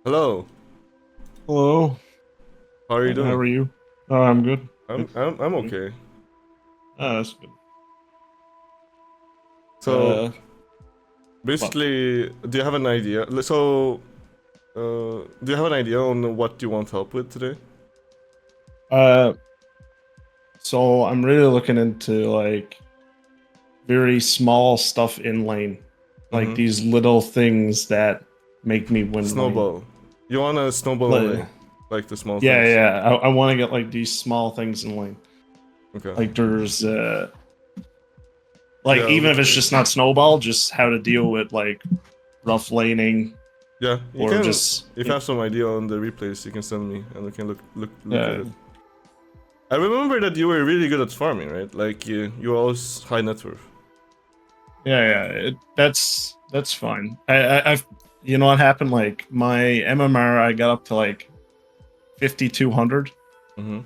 Hello. Hello. How are you How doing? are you? Oh, I'm good. I'm Good. I'm I'm Good. okay. That's good. So What? basically, do you have an idea? Do you have an idea on what you want help with today? Uh, so I'm really looking into like very small stuff in lane, like Mm-hmm. these little things that make me win lane. Snowball. You want a snowball Like, only, like the small yeah, things. yeah. I want to get like these small things in lane. Okay. Like there's like Yeah. even if it's just not snowball, just how to deal with like rough laning Yeah. You or can. just If you have some idea on the replays, you can send me, and we can look at uh, it. I remember that you were really good at farming, right? Like you were always high net worth. yeah, that's fine. I've you know what happened? Like my MMR, I got up to like 5,200, Mm-hmm.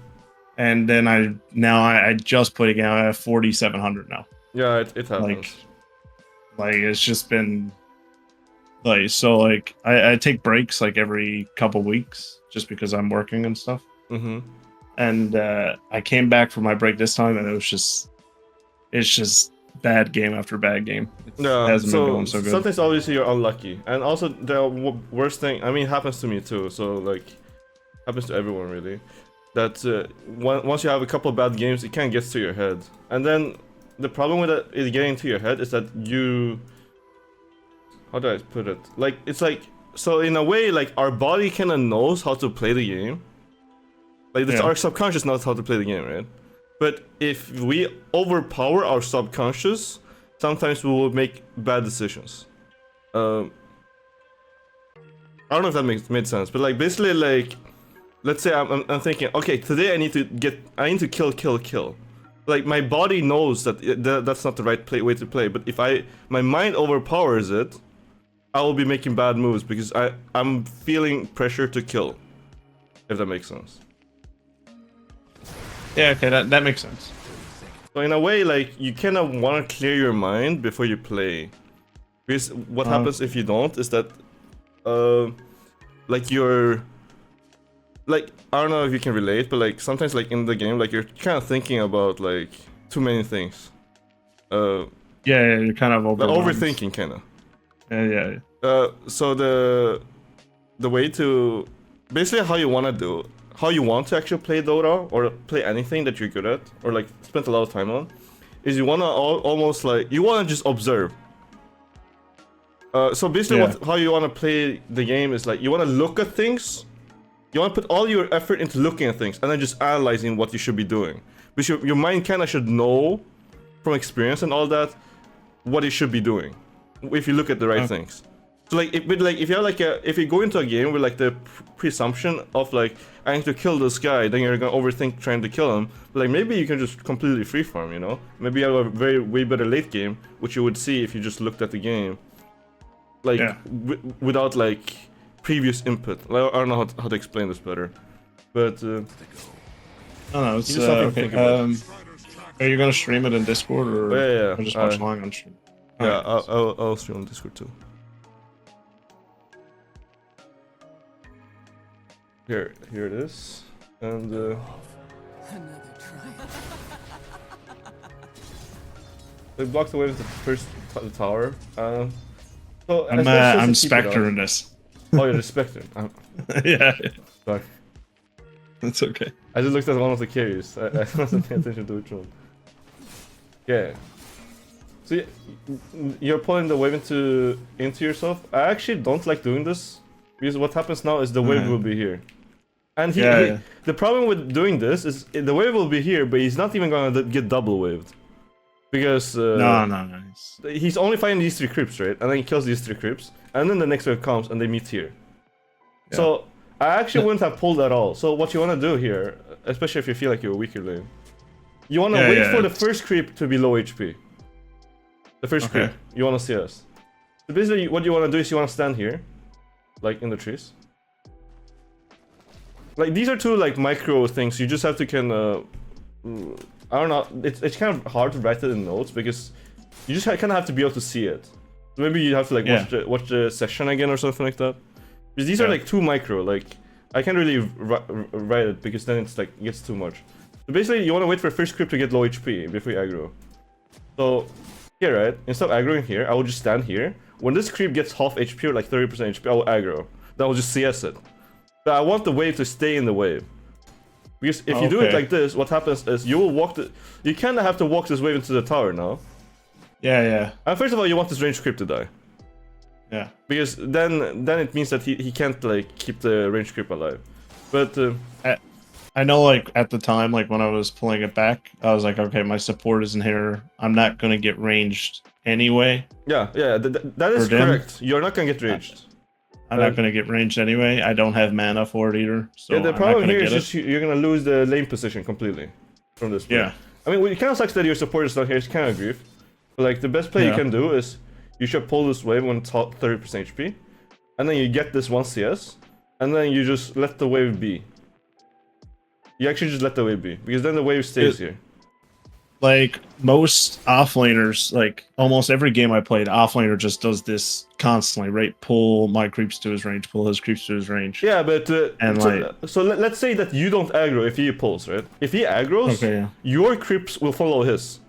and then I just put it down. I have 4,700 now. Yeah, it Like happens. like it's just been like so like I take breaks like every couple weeks just because I'm working and stuff. Mm-hmm. And I came back from my break this time, and it's just bad game after bad game. It Yeah, hasn't been so going so good. sometimes obviously you're unlucky, and also the worst thing. I mean, it happens to me too. So like, happens to everyone really. That once you have a couple of bad games, it kind of gets to your head, and then the problem with it getting to your head is that you. How do I put it? Like it's like so in a way, like our body kind of knows how to play the game. Like this, Yeah. our subconscious knows how to play the game, right? But if we overpower our subconscious, sometimes we will make bad decisions. Um, I don't know if that made sense, but like basically like, let's say I'm thinking, okay, today I need to kill. Like my body knows that's not the right way to play, but if my mind overpowers it, I will be making bad moves because I'm feeling pressure to kill. If that makes sense. Yeah, okay, that makes sense. So in a way, like you kind of want to clear your mind before you play, because what Uh, happens if you don't is that, uh, like you're, like I don't know if you can relate, but like sometimes like in the game, like you're kind of thinking about like too many things, uh, yeah, you're kind of like overwhelmed. overthinking kind of. Yeah. So the way to basically how you want to actually play Dota or play anything that you're good at or like spend a lot of time on is you want to almost like you want to just observe. So basically Yeah. how you want to play the game is like you want to look at things, you want to put all your effort into looking at things and then just analyzing what you should be doing, because your mind kind of should know from experience and all that what it should be doing if you look at the right Uh, things. So like, if you have like if you go into a game with like the presumption of like I need to kill this guy, then you're gonna overthink trying to kill him. But like maybe you can just completely free farm, you know? Maybe you have a way better late game, which you would see if you just looked at the game, like yeah. without like previous input. Like, I don't know how to explain this better, but I don't know. it's It's just something to okay. think about. Are you gonna stream it in Discord Oh or just watch live on stream? All yeah, right. Nice. I'll stream on Discord too. Here it is, and they blocked away with the first the tower. So especially I'm since you keep it Spectre on. in this. Oh, you're the Spectre. Yeah. Sorry, That's okay. I just looked at one of the carries. I wasn't paying attention to which one. Yeah. So you're pulling the wave into yourself. I actually don't like doing this because what happens now is the wave will be here. And Yeah. the problem with doing this is the wave will be here, but he's not even gonna get double waved. Because No, nice. he's only fighting these 3 creeps, right? And then he kills these 3 creeps, and then the next wave comes and they meet here. Yeah. So I actually wouldn't have pulled at all. So what you wanna do here, especially if you feel like you're a weaker lane, you wanna wait for the first creep to be low HP. The first creep. You wanna see us. So basically what you wanna do is you wanna stand here, like in the trees. Like these are 2 like micro things. You just have to kind of, I don't know. It's kind of hard to write it in notes because you just kind of have to be able to see it. So maybe you have to like watch the session again or something like that. Because these are like too micro. Like I can't really write it because then it's like it gets too much. So basically, you want to wait for first creep to get low HP before you aggro. So here, right? Instead of aggroing here, I will just stand here. When this creep gets half HP or like 30% HP, I will aggro. Then I will just CS it. But I want the wave to stay in the wave. Because if you do it like this, what happens is you will walk you kind of have to walk this wave into the tower now. Yeah. And first of all, you want this range creep to die. Yeah. Because then it means that he can't like keep the range creep alive. But I know, like at the time, like when I was pulling it back, I was like, okay, my support isn't here. I'm not gonna get ranged anyway. Yeah, that is correct. You're not gonna get ranged. I'm not gonna get ranged anyway. I don't have mana for it either. So yeah, the problem here is just you're gonna lose the lane position completely from this play. Yeah. I mean, it kind of sucks that your support is not here. It's kind of grief. But like the best play you can do is you should pull this wave when it's 30% HP, and then you get this one CS, and then you just let the wave be. You actually just let the wave be, because then the wave stays here. Like most offlaners, like almost every game I played, offlaner just does this constantly, right? Pull my creeps to his range, pull his creeps to his range. Yeah, but and so let's say that you don't aggro if he pulls, right? If he aggroes, your creeps will follow his.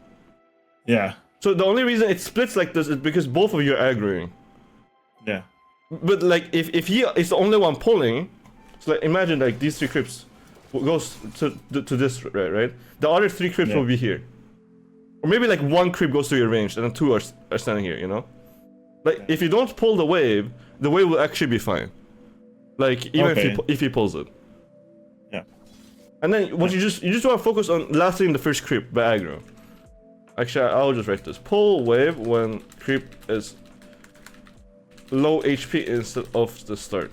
Yeah. So the only reason it splits like this is because both of you are aggroing. Yeah. But like if he is the only one pulling, so like imagine like these three creeps goes to this, right? The other three creeps will be here. Or maybe like one creep goes to your range and then two are standing here, you know? Like if you don't pull the wave will actually be fine. Like even if he pulls it. Yeah. And then what you just want to focus on lasting the first creep by aggro. Actually, I'll just write this. Pull wave when creep is low HP instead of the start.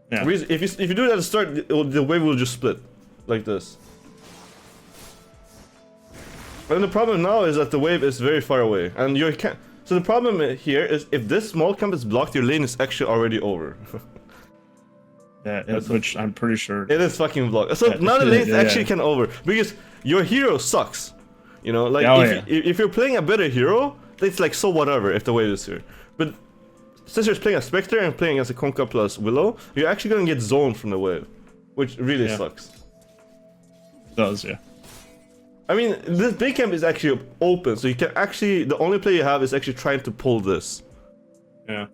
Yeah. If you do it at the start, the wave will just split like this. And the problem now is that the wave is very far away, and you can't. So the problem here is if this small camp is blocked, your lane is actually already over. Yeah, which I'm pretty sure it is fucking blocked. So now the lane actually can over because your hero sucks. You know, like if you're playing a better hero, it's like so whatever if the wave is here. But since you're playing a Spectre and playing as a Conka plus Willow, you're actually gonna get zoned from the wave, which really sucks. It does, yeah. I mean, this big camp is actually open, so you can actually, the only play you have is actually trying to pull this. Yeah.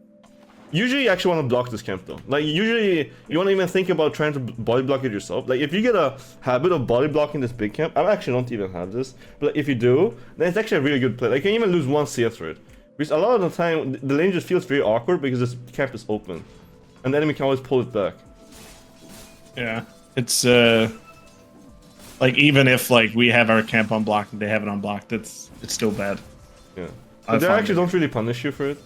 Usually you actually want to block this camp though. Like usually you won't even think about trying to body block it yourself. Like if you get a habit of body blocking this big camp, I actually don't even have this, but if you do, then it's actually a really good play. Like you can even lose one CS for it. Because a lot of the time, the lane just feels very awkward because this camp is open. And the enemy can always pull it back. Yeah. It's like even if like we have our camp unblocked and they have it unblocked, it's still bad. Yeah. But they actually don't really punish you for it.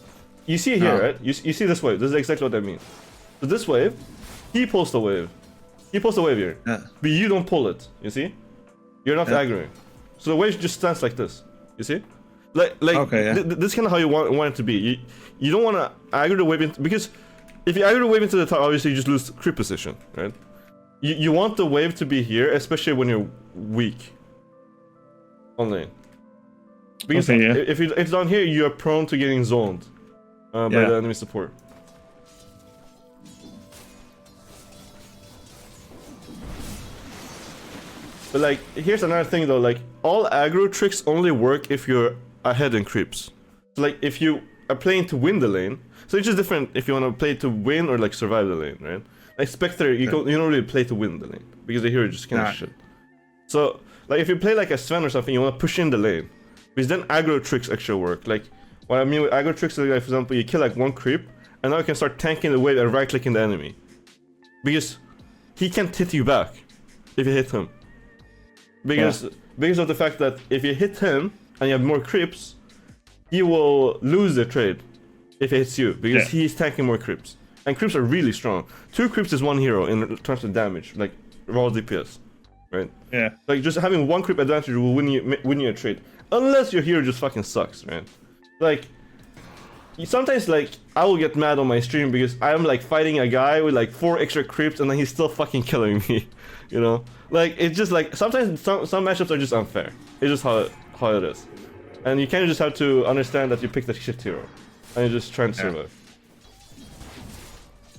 You see it here, right? You see this wave. This is exactly what I mean. So this wave, he pulls the wave. He pulls the wave here. Yeah. But you don't pull it. You see? You're not aggroing. So the wave just stands like this. You see? Like this is kind of how you want it to be. You don't want to aggro the wave into, because if you aggro the wave into the top, obviously you just lose creep position, right? You want the wave to be here, especially when you're weak on lane. Because if it's down here, you are prone to getting zoned by the enemy support. But like, here's another thing though. Like, all aggro tricks only work if you're ahead in creeps. So like, if you are playing to win the lane, so it's just different if you want to play to win or like survive the lane, right? Like Spectre, you don't really play to win the lane because the hero just kind of shit. So like, if you play like a Sven or something, you want to push in the lane, because then aggro tricks actually work. Like, what I mean with aggro tricks is, like, for example, you kill like one creep, and now you can start tanking the wave and right-clicking the enemy, because he can't hit you back if you hit him. Because of the fact that if you hit him and you have more creeps, he will lose the trade if he hits you, because he's tanking more creeps. And creeps are really strong. 2 creeps is 1 hero in terms of damage, like raw DPS, right? Yeah. Like just having 1 creep advantage will win you a trade, unless your hero just fucking sucks, right? Like, sometimes like I will get mad on my stream because I'm like fighting a guy with like 4 extra creeps and then he's still fucking killing me, you know? Like, it's just like sometimes some matchups are just unfair. It's just how it is, and you kind of just have to understand that you picked a shit hero and you're just trying to survive.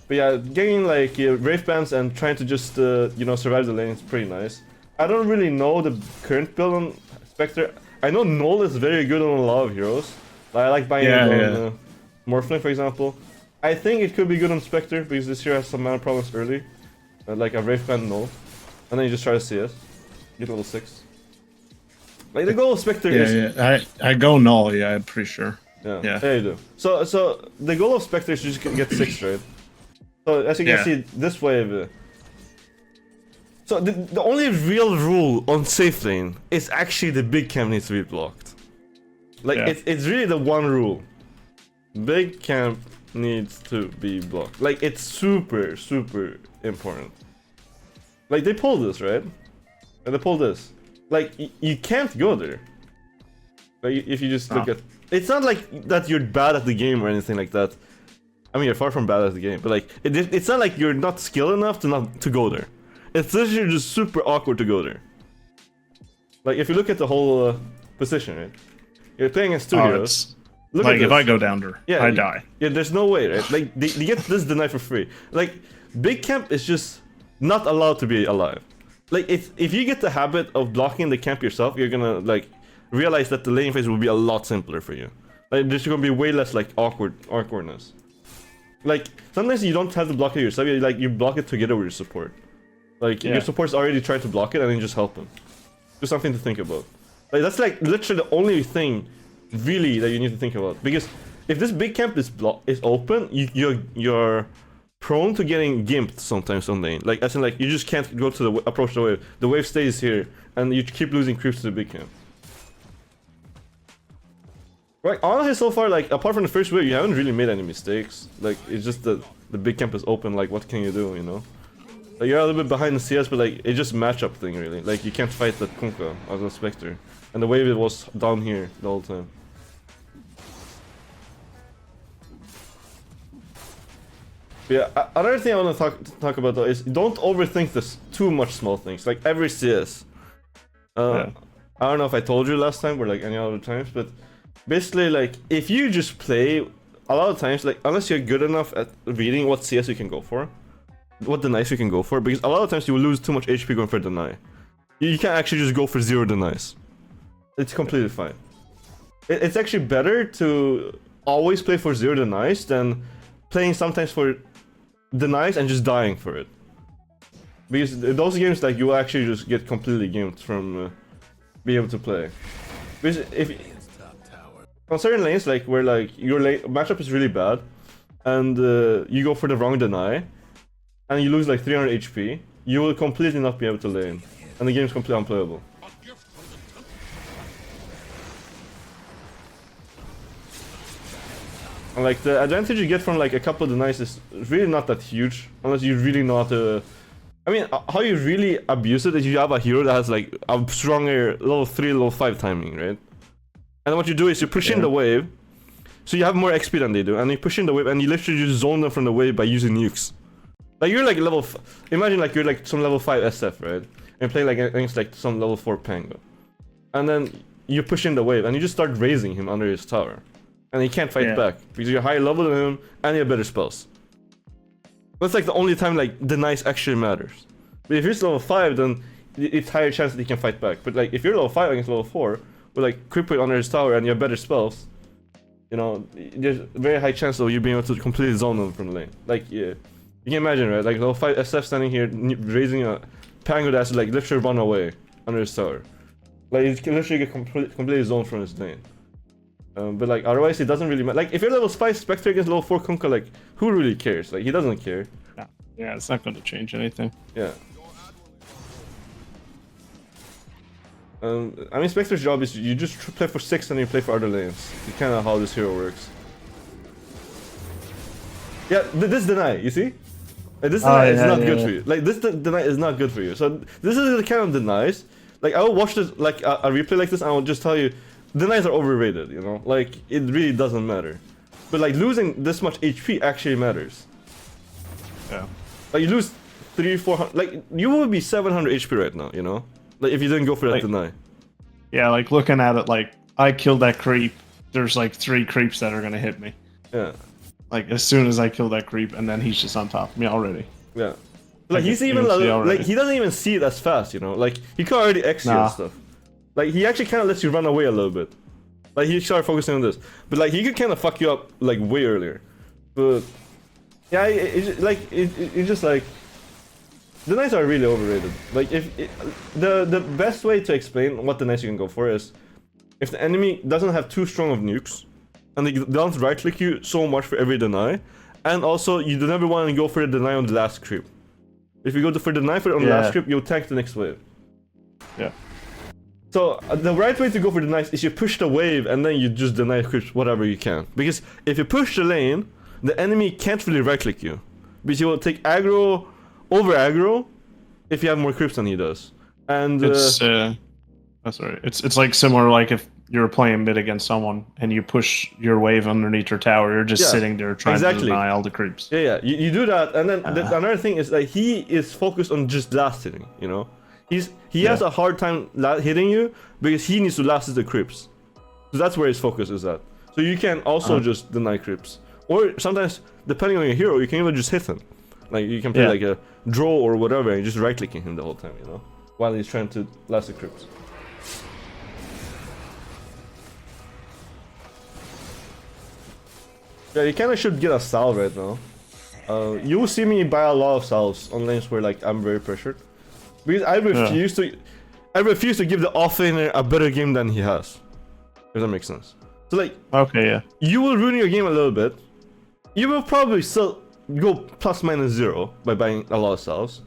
But yeah, getting like Wraith Bands and trying to just you know, survive the lane is pretty nice. I don't really know the current build on Spectre. I know Null is very good on a lot of heroes. Like, I like buying it on Morphling, for example. I think it could be good on Spectre because this hero has some mana problems early, like a Wraith Band Null, and then you just try to CS, get level 6. Like the goal of Spectre is. Yeah, I go Null. Yeah, I'm pretty sure. Yeah, there you do. So the goal of Spectre is to just get 6, right? So as you can see, this wave. So the only real rule on safe lane is actually the big camp needs to be blocked. Like it's really the one rule. Big camp needs to be blocked. Like it's super important. Like they pulled this, right? And they pulled this. Like you can't go there. Like if you just look at, it's not like that you're bad at the game or anything like that. I mean, you're far from bad at the game, but like it's not like you're not skilled enough to go there. It's literally just super awkward to go there. Like if you look at the whole position, right? You're playing against 2 heroes. Look like at this. if I go down there, I die. Yeah, there's no way, right? Like they get this denied for free. Like big camp is just not allowed to be alive. Like if you get the habit of blocking the camp yourself, you're gonna like realize that the lane phase will be a lot simpler for you. Like there's gonna be way less like awkwardness. Like sometimes you don't have to block it yourself. You block it together with your support. Like your support's already trying to block it, and then you just help them. Just something to think about. Like that's like literally the only thing, really, that you need to think about. Because if this big camp is open, you're prone to getting gimped sometimes on lane. Like as in like you just can't go to the approach the wave. The wave stays here, and you keep losing creeps to the big camp. Right, honestly, so far, like apart from the first wave, you haven't really made any mistakes. Like it's just that the big camp is open. Like what can you do, you know? Like you're a little bit behind the CS, but like it's just matchup thing really. Like you can't fight that Kunkka as a Spectre, and the wave it was down here the whole time. But yeah, another thing I want to talk about though is don't overthink this too much small things. Like every CS. I don't know if I told you last time or like any other times, but basically like if you just play a lot of times, like unless you're good enough at reading what CS you can go for, what denies you can go for, because a lot of times you will lose too much HP going for deny. You can't actually just go for 0 denies. It's completely fine. It's actually better to always play for 0 denies than playing sometimes for denies and just dying for it. Because those games like you will actually just get completely gimped from being able to play. Because if on certain lanes like where like your lane matchup is really bad and you go for the wrong deny and you lose like 300 HP, you will completely not be able to lane, and the game is completely unplayable. And like the advantage you get from like a couple of denies is really not that huge, unless you really know how to. I mean, how you really abuse it is you have a hero that has like a stronger level 3, level 5 timing, right? And what you do is you push in the wave, so you have more XP than they do, and you push in the wave and you literally just zone them from the wave by using nukes. Like you're like level, imagine like you're like some level 5 SF, right? And play like against like some level 4 Pango. And then you push in the wave and you just start raising him under his tower. And he can't fight back because you're higher level than him and you have better spells. That's like the only time like denies actually matters. But if you're level 5, then it's higher chance that he can fight back. But like if you're level 5 against level 4, with like creep it under his tower and you have better spells, you know, there's a very high chance of you being able to completely zone them from the lane. Like you can imagine, right? Like level 5 SF standing here raising a Pango that's like literally run away under his tower. Like you can literally get completely zoned from his lane. But like otherwise it doesn't really matter. Like if you're level 5 Spectre against level 4 Kunkka, like who really cares? Like he doesn't care. Yeah, it's not going to change anything. Yeah. I mean Spectre's job is you just play for 6 and you play for other lanes. It's kind of how this hero works. Yeah, this deny, you see? This deny is not good for you. Like this deny is not good for you. So this is the kind of denies. Like I will watch this like a replay like this and I will just tell you, denies are overrated, you know? Like it really doesn't matter. But like losing this much HP actually matters. Yeah. Like you lose 300-400, like you would be 700 HP right now, you know? Like if you didn't go for that like, deny. Yeah, like looking at it like I killed that creep, there's like 3 creeps that are gonna hit me. Yeah. Like as soon as I kill that creep, and then he's just on top of me already. Yeah. Like he's even like he doesn't even see it as fast, you know. Like he can already X you and stuff. Like he actually kind of lets you run away a little bit. Like he started focusing on this, but like he could kind of fuck you up like way earlier. But yeah, it's just like the knights are really overrated. Like the best way to explain what the knights you can go for is if the enemy doesn't have too strong of nukes, and they don't right click you so much for every deny, and also you do never want to go for the deny on the last creep. If you go for the deny on the last creep, you'll tank the next wave. Yeah. So the right way to go for the denies is you push the wave and then you just deny creeps whatever you can. Because if you push the lane, the enemy can't really right click you. Because you will take aggro over aggro if you have more creeps than he does. And it's sorry. It's like similar like if you're playing mid against someone and you push your wave underneath your tower, you're just sitting there trying to deny all the creeps. Yeah. You do that, and then another thing is that he is focused on just last hitting, you know? He has a hard time hitting you because he needs to last the creeps. So that's where his focus is at. So you can also just deny creeps. Or sometimes, depending on your hero, you can even just hit him. Like you can play like a draw or whatever and just right clicking him the whole time, you know? While he's trying to last the creeps. Yeah, you kinda should get a salve right now. You will see me buy a lot of salves on lanes where like I'm very pressured. Because I refuse to give the offlaner a better game than he has. If that makes sense. So like you will ruin your game a little bit. You will probably still go plus minus 0 by buying a lot of salves.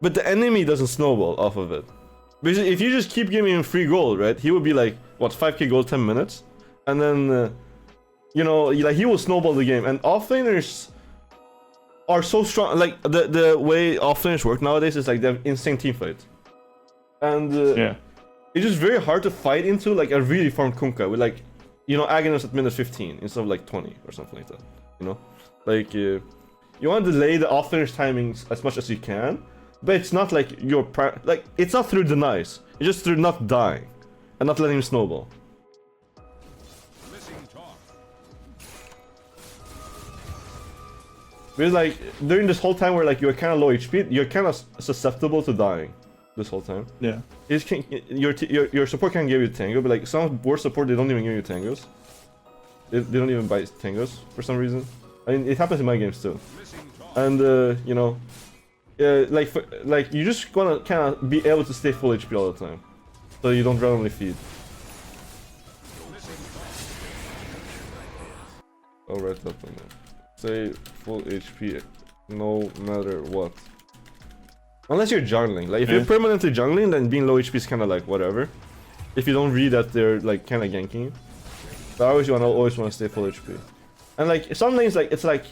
But the enemy doesn't snowball off of it. Because if you just keep giving him free gold, right? He will be like, what, 5k gold 10 minutes? And then you know, like he will snowball the game, and offlaners are so strong. Like the way offlaners work nowadays is like they have insane team fights, and it's just very hard to fight into like a really farmed Kunkka with like, you know, Aghanim at minute 15 instead of like 20 or something like that. You know, like you want to delay the offlaners timings as much as you can, but it's not like like it's not through denies. It's just through not dying and not letting him snowball. Because like during this whole time where like you're kind of low HP, you're kind of susceptible to dying. This whole time. Yeah. Your support can give you tango, but like some worse support they don't even give you tangos. They don't even buy tangos for some reason. I mean it happens in my games too. And you know, like you just wanna kind of be able to stay full HP all the time, so you don't randomly feed. Oh, right up on that. Stay full HP no matter what. Unless you're jungling. Like if you're permanently jungling, then being low HP is kind of like whatever. If you don't read that they're like kind of ganking you. But I always want to stay full HP. And like some lanes, like it's like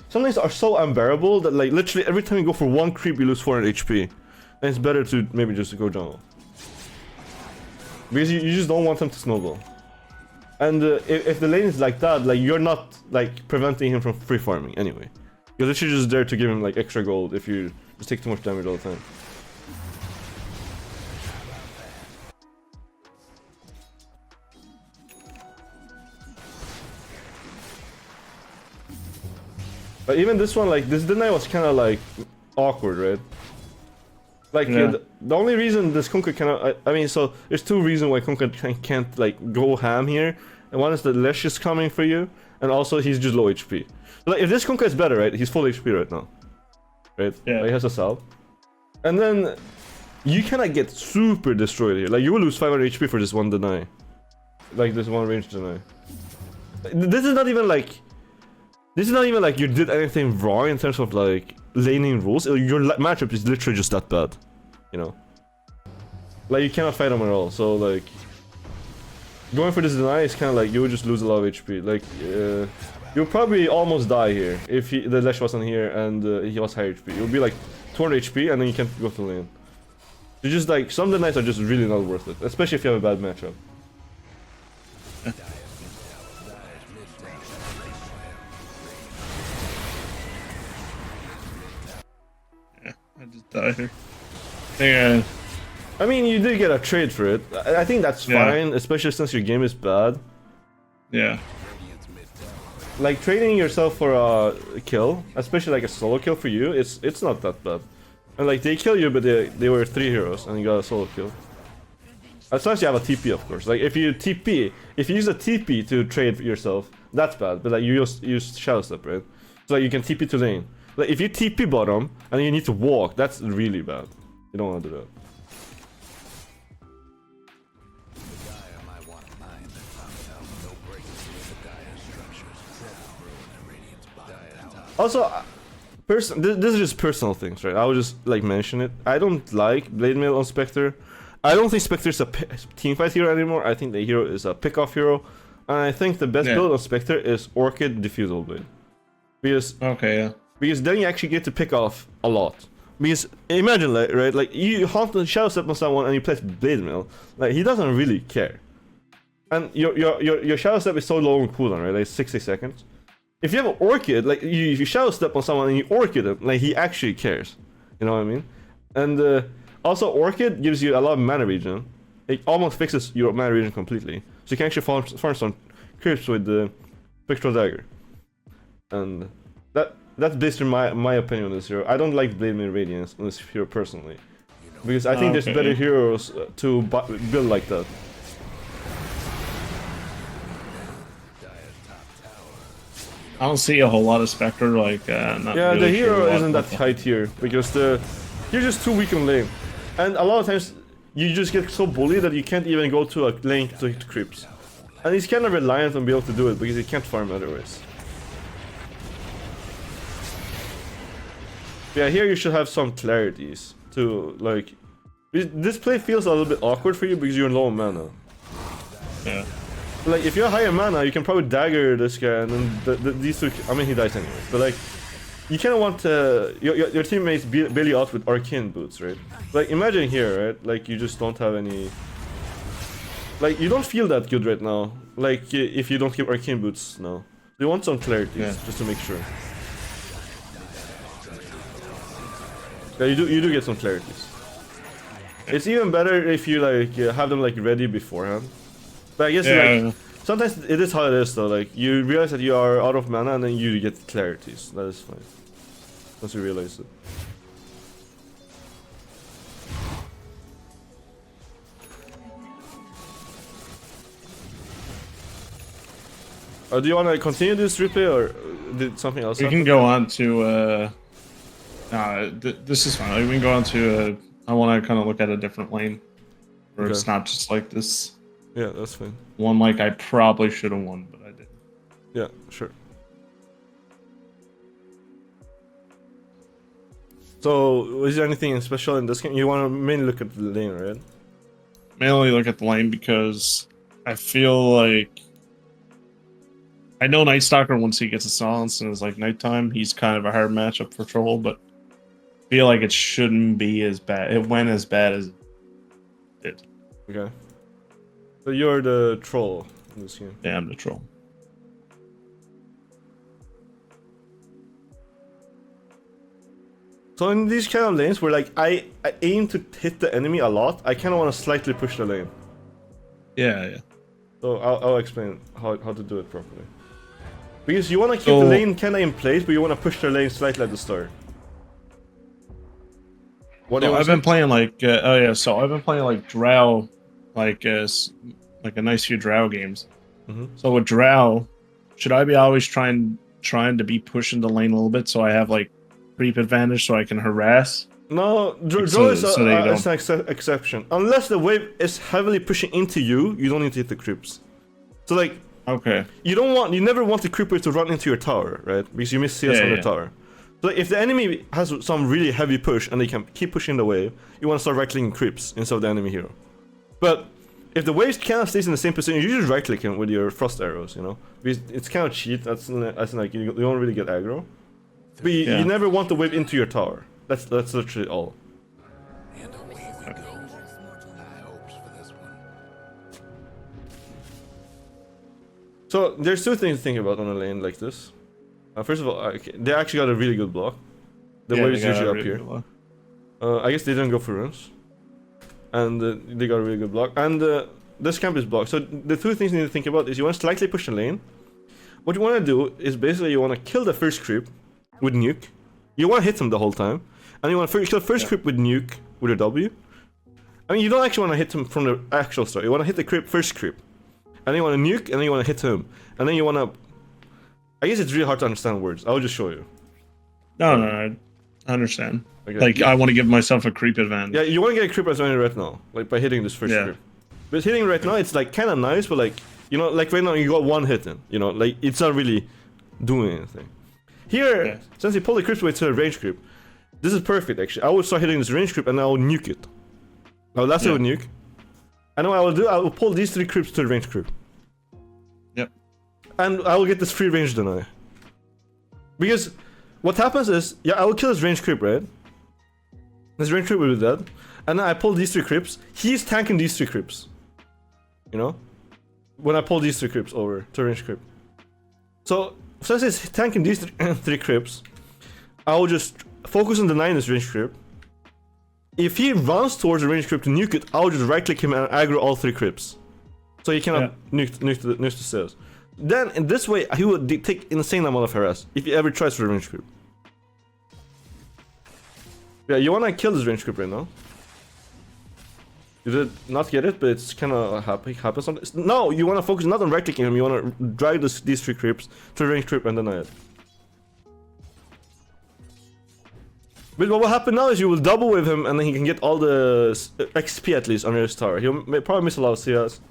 some lanes are so unbearable that like literally every time you go for one creep you lose 400 HP. And it's better to maybe just go jungle. Because you just don't want them to snowball. And if the lane is like that, like you're not like preventing him from free farming anyway. You're literally just there to give him like extra gold if you just take too much damage all the time. But even this one, like this deny was kind of like awkward, right? Like the only reason this Kunkka cannot, I mean, so there's two reasons why Kunkka can't like go ham here, and one is that Lesh is coming for you, and also he's just low HP. Like if this Kunkka is better, right? He's full HP right now, right? Yeah. Like, he has a salve, and then you cannot get super destroyed here. Like you will lose 500 HP for this one deny, like this one range deny. This is not even like you did anything wrong in terms of like laning rules. Your matchup is literally just that bad, you know. Like you cannot fight him at all. So like going for this deny is kind of like you would just lose a lot of HP. Like you'll probably almost die here if the Lesh wasn't here and he was high HP. You'll be like 200 HP and then you can't go to lane. It's just like some denies are just really not worth it, especially if you have a bad matchup. I just died here. Yeah. I mean, you did get a trade for it. I think that's fine, especially since your game is bad. Yeah. like trading yourself for a kill, especially like a solo kill for you, it's not that bad. And like they kill you, but they were 3 heroes and you got a solo kill. As long as you have a TP, of course. Like if you use a TP to trade yourself, that's bad. But like you use Shadow Step, right? So like you can TP to lane. Like if you TP bottom and you need to walk, that's really bad. You don't want to do that. Also, this is just personal things, right? I would just like mention it. I don't like Blade Mail on Spectre. I don't think Spectre's a teamfight hero anymore. I think the hero is a pick-off hero. And I think the best build on Spectre is Orchid Diffusal Blade. Because because then you actually get to pick off a lot. Because imagine, like, right, like you haunt the Shadow Step on someone and you place Blade Mail, like he doesn't really care. And your Shadow Step is so low on cooldown, right? Like 60 seconds. If you have an Orchid, like if you Shadow Step on someone and you Orchid him, like he actually cares. You know what I mean? And also Orchid gives you a lot of mana regen. It almost fixes your mana regen completely. So you can actually farm some creeps with the Spectral Dagger. And that's based on my opinion on this hero. I don't like Blade Mail Radiance on this hero personally. Because I think there's better heroes to build like that. I don't see a whole lot of Spectre, like, not yeah, really the hero sure isn't that high tier, because you're just too weak in lane. And a lot of times, you just get so bullied that you can't even go to a lane to hit creeps. And he's kind of reliant on being able to do it, because he can't farm otherwise. Yeah, here you should have some clarities to, like... This play feels a little bit awkward for you, because you're low on mana. Yeah. Like, if you're higher mana, you can probably dagger this guy, and then these two... I mean, he dies anyway. But, like, you kind of want your teammates bail you out with arcane boots, right? Like, imagine here, right? Like, you just don't have any... Like, you don't feel that good right now. Like, if you don't give arcane boots now. You want some clarity, just to make sure. Yeah, you do get some clarities. It's even better if you, like, have them, like, ready beforehand. But I guess like sometimes it is how it is though. Like you realize that you are out of mana and then you get clarities. That is fine. Once you realize it. Do you want to continue this replay or did something else we happen? can go on to this is fine. We can go on to I want to kind of look at a different lane where it's not just like this. Yeah, that's fine. One like I probably should have won, but I didn't. Yeah, sure. So, is there anything special in this game? You want to mainly look at the lane, right? Mainly look at the lane because I feel like I know Night Stalker once he gets a silence and it's like nighttime, he's kind of a hard matchup for Troll, but I feel like it shouldn't be as bad. It went as bad as it did. Okay. So you're the troll in this game. Yeah, I'm the troll. So in these kind of lanes where like I aim to hit the enemy a lot, I kind of want to slightly push the lane. Yeah. So I'll explain how to do it properly. Because you want to keep the lane kind of in place, but you want to push the lane slightly at the start. What do you I've been playing like so I've been playing like Drow, like a nice few Drow games. So with Drow, should I be always trying to be pushing the lane a little bit so I have like creep advantage so I can harass? No, Drow is an exception. Unless the wave is heavily pushing into you, you don't need to hit the creeps. So like, you never want the creeper to run into your tower, right? Because you miss CS on the tower. So if the enemy has some really heavy push and they can keep pushing the wave, you want to start right-clicking creeps instead of the enemy hero. But if the wave kind of stays in the same position, you just right-click him with your frost arrows, you know? Because it's kind of cheat, that's like you don't really get aggro. But you never want the wave into your tower. That's literally all. So there's two things to think about on a lane like this. First of all, they actually got a really good block. The wave is usually up here. I guess they didn't go for runes. And they got a really good block. And this camp is blocked. So the two things you need to think about is you want to slightly push the lane, what you want to do is basically you want to kill the first creep with nuke. You want to hit him the whole time, and you want to kill the first creep with nuke with a W. I mean, you don't actually want to hit him from the actual start. You want to hit the first creep, and then you want to nuke, and then you want to hit him, and then you want to. I guess it's really hard to understand words. I'll just show you. No, I understand. Okay. Like, I want to give myself a creep advantage. Yeah, you want to get a creep advantage right now, like by hitting this first creep. But hitting right now, it's like kind of nice, but like, you know, like right now you got one hit in, you know, like it's not really doing anything. Here, since you pull the creeps away to a range creep, this is perfect actually. I will start hitting this range creep and I will nuke it. Now that's a nuke. And what I will do, I will pull these 3 creeps to the range creep. Yep. And I will get this free range deny. Because what happens is, yeah, I will kill this range creep, right? This range creep will be dead. And then I pull these 3 creeps. He's tanking these 3 creeps. You know? When I pull these 3 creeps over to range creep. So, since he's tanking these 3 creeps, I will just focus on denying this range creep. If he runs towards the range creep to nuke it, I'll just right click him and aggro all 3 creeps. So he cannot nuke the stairs. Then, in this way, he would take insane amount of harass if he ever tries for the range creep. Yeah, you wanna kill this range creep right now. You did not get it, but it's kinda happens on this. No, you wanna focus not on right clicking him, you wanna drag these 3 creeps to the range creep and deny it. But what will happen now is you will double with him and then he can get all the XP at least under his tower. He'll probably miss a lot of CS.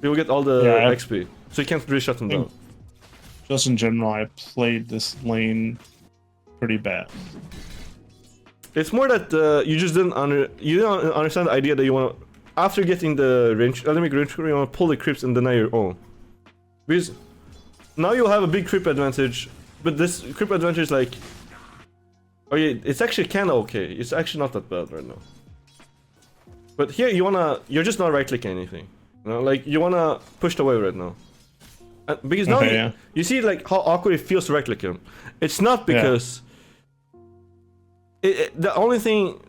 He will get all the XP, so you can't really shut him down. Just in general, I played this lane pretty bad. It's more that you just didn't understand the idea that you want to, after getting the range creep, you want to pull the creeps and deny your own. Because now you have a big creep advantage, but this creep advantage is like, oh yeah, it's actually kind of okay. It's actually not that bad right now. But here you're just not right clicking anything. You know, like you wanna push the wave right now. Because now you see like how awkward it feels to right click him. It's not because the only thing,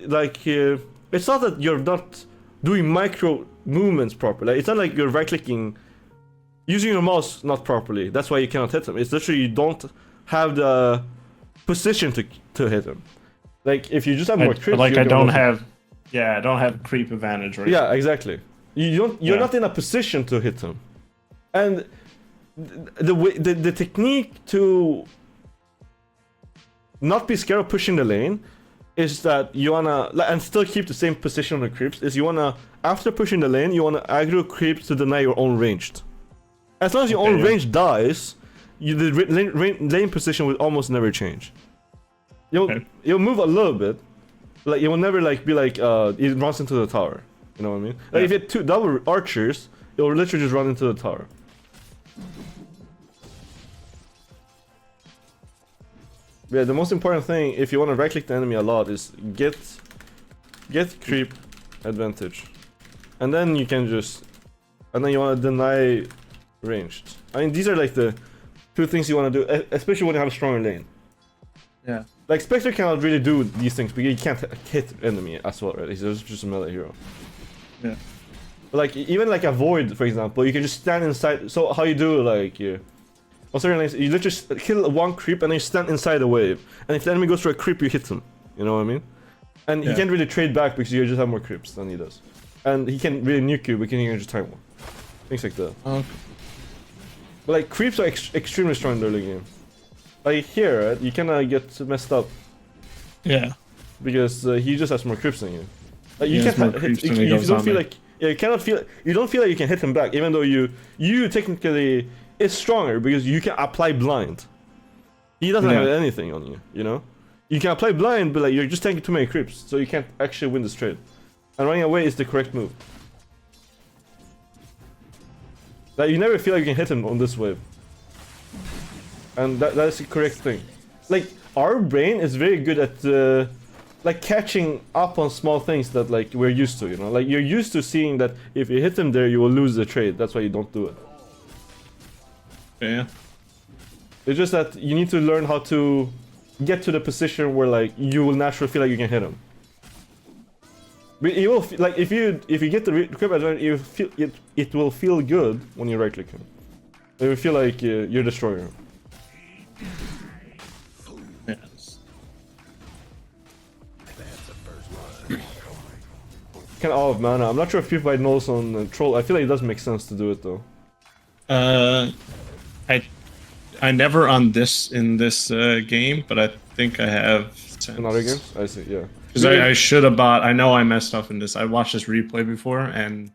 like, it's not that you're not doing micro movements properly. Like, it's not like you're right clicking, using your mouse not properly. That's why you cannot hit him. It's literally you don't have the position to hit him. Like if you just have more creeps, like I don't have creep advantage, right? Yeah, exactly. You're not in a position to hit him, and the technique to not be scared of pushing the lane is that you wanna and still keep the same position on the creeps. Is you wanna, after pushing the lane, you wanna aggro creeps to deny your own ranged. As long as your own range dies, the lane position will almost never change. You'll move a little bit, like you will never like be like it runs into the tower. You know what I mean? Like if you had 2 double archers, it will literally just run into the tower. Yeah, the most important thing if you want to right click the enemy a lot is get creep advantage, and then you can just, and then you want to deny ranged. I mean, these are like the 2 things you want to do, especially when you have a stronger lane. Yeah. Like Spectre cannot really do these things because he can't hit enemy as well, right? He's just a melee hero. Yeah. But like even like a void, for example, you can just stand inside. So how you do like on certain lanes, you literally kill 1 creep and then you stand inside the wave. And if the enemy goes for a creep, you hit him. You know what I mean? And he can't really trade back because you just have more creeps than he does. And he can't really nuke you because he can just time one. Things like that. Okay. But like creeps are extremely strong in the early game. Like here, right, you kinda get messed up. Yeah. Because he just has more creeps than you. Like you can't hit. You don't feel like you don't feel like you can hit him back, even though you technically is stronger because you can apply blind. He doesn't have anything on you, you know? You can apply blind, but like you're just taking too many creeps, so you can't actually win this trade. And running away is the correct move. Like you never feel like you can hit him on this wave. And that's the correct thing. Like our brain is very good at like catching up on small things that like we're used to, you know? Like you're used to seeing that if you hit him there, you will lose the trade. That's why you don't do it. Yeah. It's just that you need to learn how to get to the position where like you will naturally feel like you can hit him. But you will like if you get the creep advantage, you feel it will feel good when you right click him. Like, we feel like you're destroying him. Yes. Kind of out of mana. I'm not sure if people might notice on Troll. I feel like it does make sense to do it though. I never on this in this game, but I think I have since. In other games, I see. Yeah. Because I should have bought. I know I messed up in this. I watched this replay before, and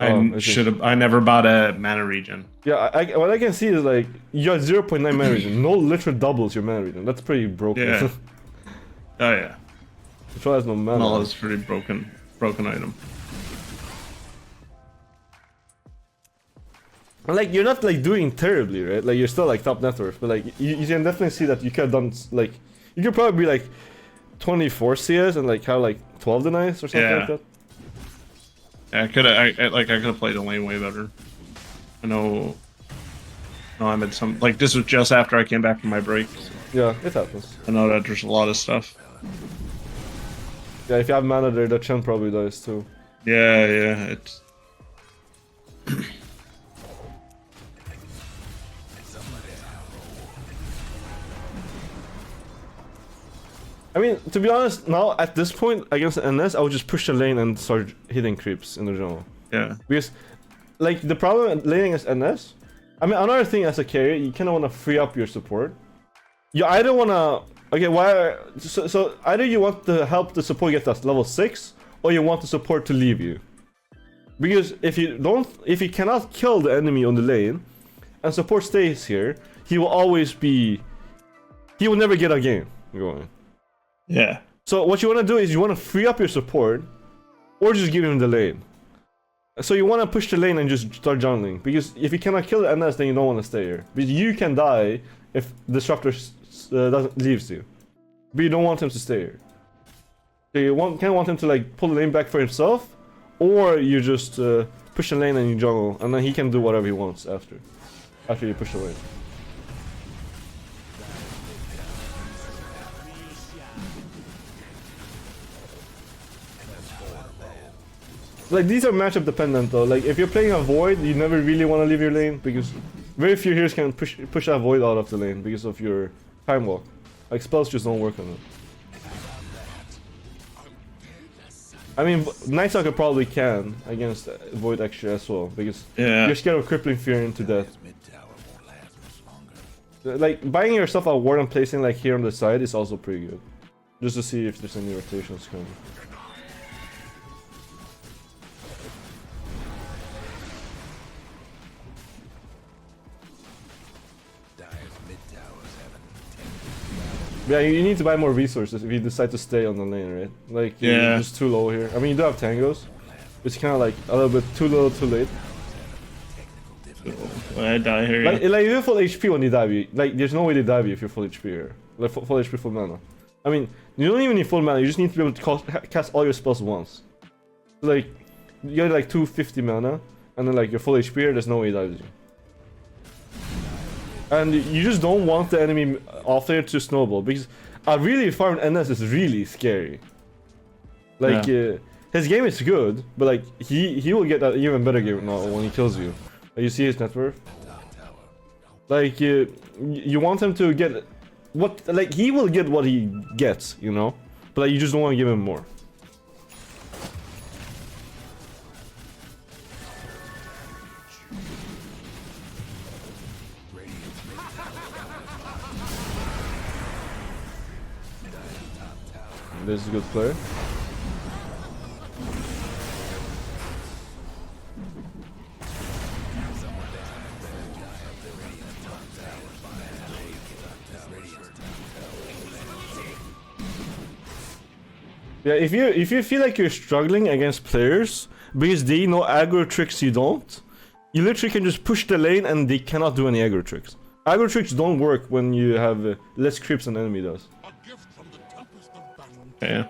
I should have. I never bought a mana regen. Yeah, what I can see is like you got 0.9 mana regen. No literal doubles your mana regen. That's pretty broken. Yeah. Oh yeah. Troll has no mana. No, it's pretty broken item. Like you're not like doing terribly, right? Like you're still like top net worth, but like you can definitely see that you could have done like you could probably be like 24 CS and like have like 12 denies or something like that. Yeah, I could have played the lane way better. I know. No, I'm at some like this was just after I came back from my break. So Yeah, it happens. I know that there's a lot of stuff. Yeah, if you have mana there, that Chen probably dies too. Yeah, it's. I mean, to be honest, now at this point against NS, I would just push the lane and start hitting creeps in the jungle. Yeah. Because, like, the problem with laning as NS, I mean, another thing as a carry, you kind of want to free up your support. You either want to, okay, why? So either you want to help the support get us level 6, or you want the support to leave you. Because if you cannot kill the enemy on the lane, and support stays here, he will never get a game going. Yeah. So what you want to do is you want to free up your support, or just give him the lane. So you want to push the lane and just start jungling, because if you cannot kill the NS, then you don't want to stay here. Because you can die if Disruptor leaves you, but you don't want him to stay here. So you kind of want him to like pull the lane back for himself, or you just push the lane and you jungle, and then he can do whatever he wants after you push the lane. Like, these are matchup dependent though. Like, if you're playing a Void, you never really want to leave your lane, because very few heroes can push that Void out of the lane because of your time walk. Like, spells just don't work on it. I mean, Night Stalker probably can against Void extra as well, because you're scared of crippling fear into death. Like, buying yourself a ward and placing like here on the side is also pretty good, just to see if there's any rotations coming. Yeah, you need to buy more resources if you decide to stay on the lane, right? Like, you're just too low here. I mean, you do have tangos. It's kind of like a little bit too little, too late. When I die here, like you're full HP when you dive. Like, there's no way to dive you if you're full HP here. Like, full HP, full mana. I mean, you don't even need full mana. You just need to be able to cast all your spells once. Like, you get like 250 mana, and then like you're full HP here. There's no way he dives you. And you just don't want the enemy off there to snowball, because a really farmed NS is really scary. Like, his game is good, but like he will get an even better game now when he kills you. Like, you see his net worth. Like, you want him to get what, like, he will get what he gets, you know, but like, you just don't want to give him more. This is a good player. Yeah, if you feel like you're struggling against players because they know aggro tricks you don't, you literally can just push the lane and they cannot do any aggro tricks. Aggro tricks don't work when you have less creeps than enemy does. Yeah.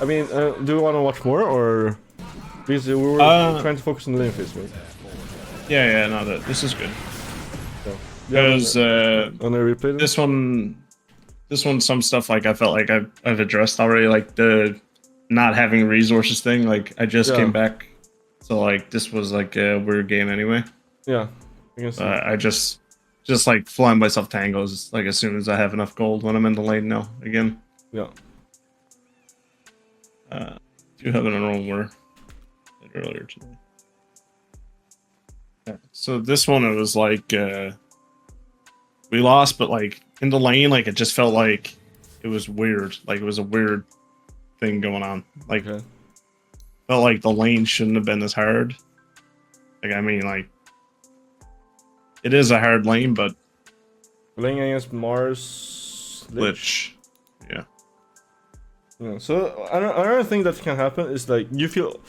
I mean, do you want to watch more, or because we were trying to focus on the lane phase, right? Yeah, no, this is good. Yeah. Because on the replay, this one, this one, some stuff like I felt like I've addressed already, like the not having resources thing. Like I just came back, so like this was like a weird game anyway. Yeah, I guess. I just like flying myself tangos like as soon as I have enough gold when I'm in the lane now again. Yeah. Do have an enroll war earlier today. Yeah. So this one it was like we lost, but like in the lane, like it just felt like it was weird. Like it was a weird thing going on. Like felt like the lane shouldn't have been this hard. Like I mean, like it is a hard lane, but playing against Mars Lich. Yeah. Yeah. So another thing that can happen is like you feel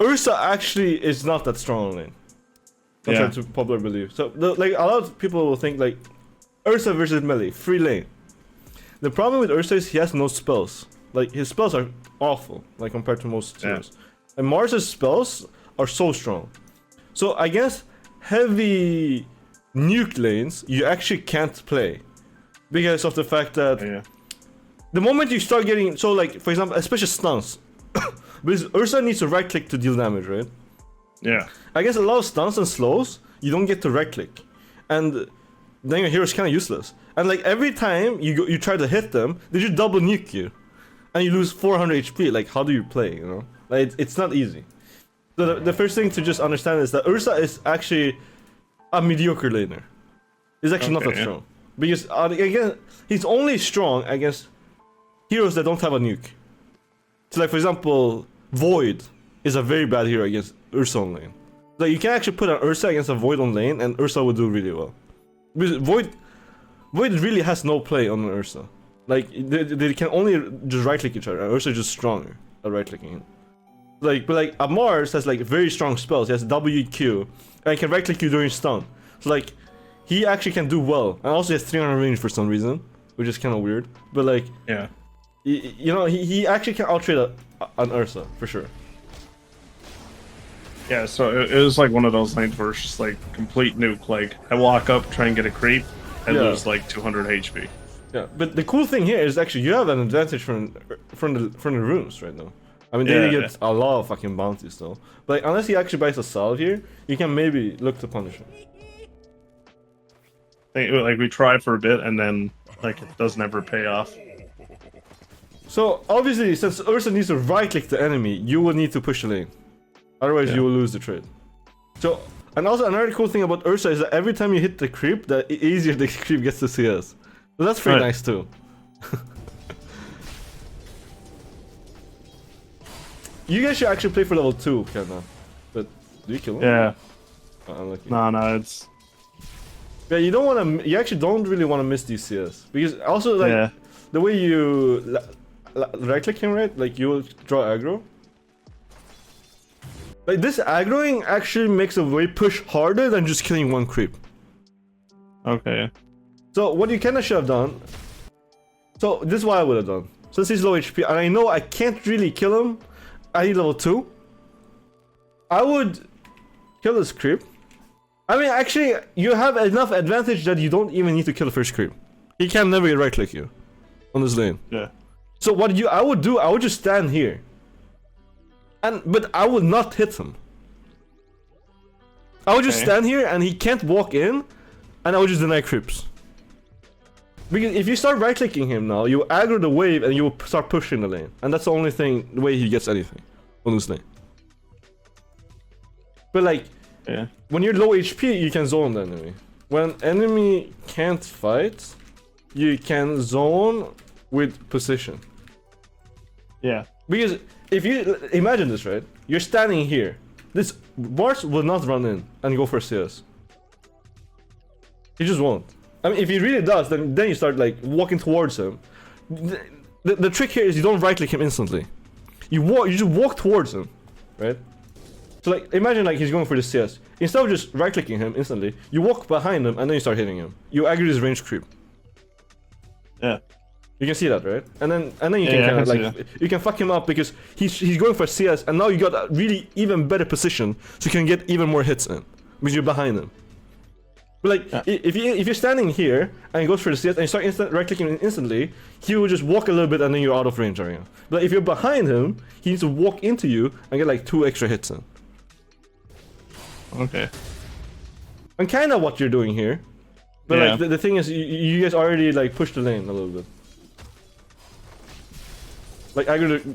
Ursa actually is not that strong on lane compared to popular belief. So like a lot of people will think like Ursa versus melee, free lane. The problem with Ursa is he has no spells. Like his spells are awful, like compared to most heroes. And Mars's spells are so strong. So I guess heavy nuke lanes you actually can't play because of the fact that the moment you start getting like for example, especially stuns, because Ursa needs to right click to deal damage, right? Yeah. I guess a lot of stuns and slows you don't get to right click, and then your hero's kind of useless. And like every time you try to hit them, they just double nuke you, and you lose 400 HP. Like how do you play? You know, like it's not easy. So the first thing to just understand is that Ursa is actually a mediocre laner. He's actually not that strong because again he's only strong against heroes that don't have a nuke. So like for example, Void is a very bad hero against Ursa on lane. Like you can actually put an Ursa against a Void on lane, and Ursa will do really well. Because Void really has no play on an Ursa. Like they can only just right click each other, and Ursa is just stronger at right clicking him. Like but like a Mars has like very strong spells. He has WQ, and he can right click you during stun. So like he actually can do well, and also he has 300 range for some reason, which is kind of weird. But like you know he actually can outtrade an Ursa for sure. Yeah, so it was like one of those lanes where it's just like complete nuke. Like I walk up, try and get a creep, and lose like 200 HP. Yeah, but the cool thing here is actually you have an advantage from the runes right now. I mean, they get a lot of fucking bounties though. But like, unless he actually buys a salve here, you can maybe look to punish him. Like we try for a bit, and then like it does never pay off. So obviously, since Ursa needs to right click the enemy, you will need to push the lane. Otherwise, you will lose the trade. So, and also another cool thing about Ursa is that every time you hit the creep, the easier the creep gets to CS. So that's pretty nice too. You guys should actually play for level 2, kinda. But do you kill him? Yeah. Oh, unlucky. No, it's. Yeah, you don't want to. You actually don't really want to miss these CS because also like the way you right click him, right? Like you will draw aggro. Like this aggroing actually makes a way push harder than just killing one creep. Okay. So what you kinda should have done. So this is what I would have done. Since he's low HP and I know I can't really kill him, I need level 2. I would kill this creep. I mean actually you have enough advantage that you don't even need to kill the first creep. He can never right click you on this lane. Yeah. So what I would do, I would just stand here. But I would not hit him. I would just stand here and he can't walk in, and I would just deny creeps. Because if you start right clicking him now, you aggro the wave and you will start pushing the lane, and that's the only way he gets anything on this lane. But like, when you're low HP, you can zone the enemy. When enemy can't fight, you can zone with position. Yeah. Because if you imagine this, right? You're standing here. This Mars will not run in and go for CS. He just won't. I mean, if he really does, then you start like walking towards him. The trick here is you don't right click him instantly. You just walk towards him, right? So like imagine like he's going for the CS. Instead of just right clicking him instantly, you walk behind him and then you start hitting him. You aggro his range creep. Yeah. You can see that, right? And then you can kind of like you can fuck him up because he's going for CS, and now you got a really even better position, so you can get even more hits in because you're behind him. But like, if you're standing here and he goes for the CS and you start right-clicking instantly, he will just walk a little bit and then you're out of range area. But if you're behind him, he needs to walk into you and get like 2 extra hits in. Okay. And kind of what you're doing here. But Yeah. like, the thing is, you guys already like pushed the lane a little bit. Like,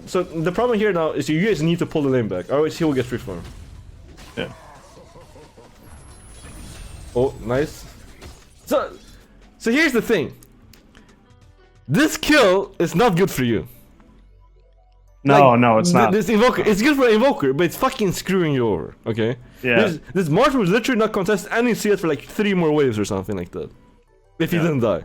so the problem here now is you guys need to pull the lane back, otherwise he will get free farm. Yeah. Oh, nice. So here's the thing. This kill is not good for you. No, like, no, it's not. This invoker, it's good for invoker, but it's fucking screwing you over. Okay. Yeah. This March was literally not contest any CS for like 3 more waves or something like that, if he didn't die.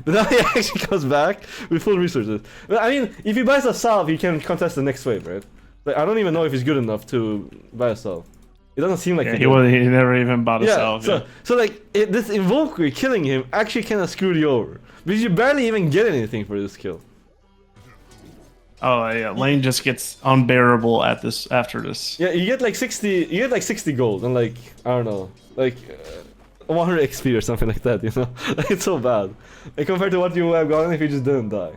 But now he actually comes back with full resources. But I mean, if he buys a salve, he can contest the next wave, right? Like, I don't even know if he's good enough to buy a salve. It doesn't seem like he never even bought a salve. So like, this invoker killing him actually kind of screwed you over because you barely even get anything for this kill. Oh yeah, lane just gets unbearable at this after this. Yeah, you get like 60. You get like 60 gold and like, I don't know, like 100 XP or something like that. You know, like, it's so bad. Like, compared to what you would have gotten if you just didn't die.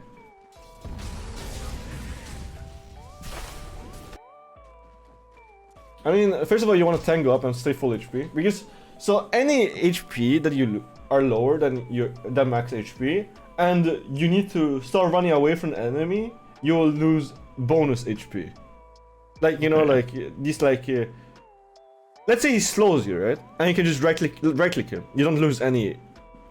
I mean, first of all, you want to tango up and stay full HP because so any HP that you are lower than your max HP, and you need to start running away from the enemy, you will lose bonus HP. Like, you know, like this, like let's say he slows you, right? And you can just right click him. You don't lose any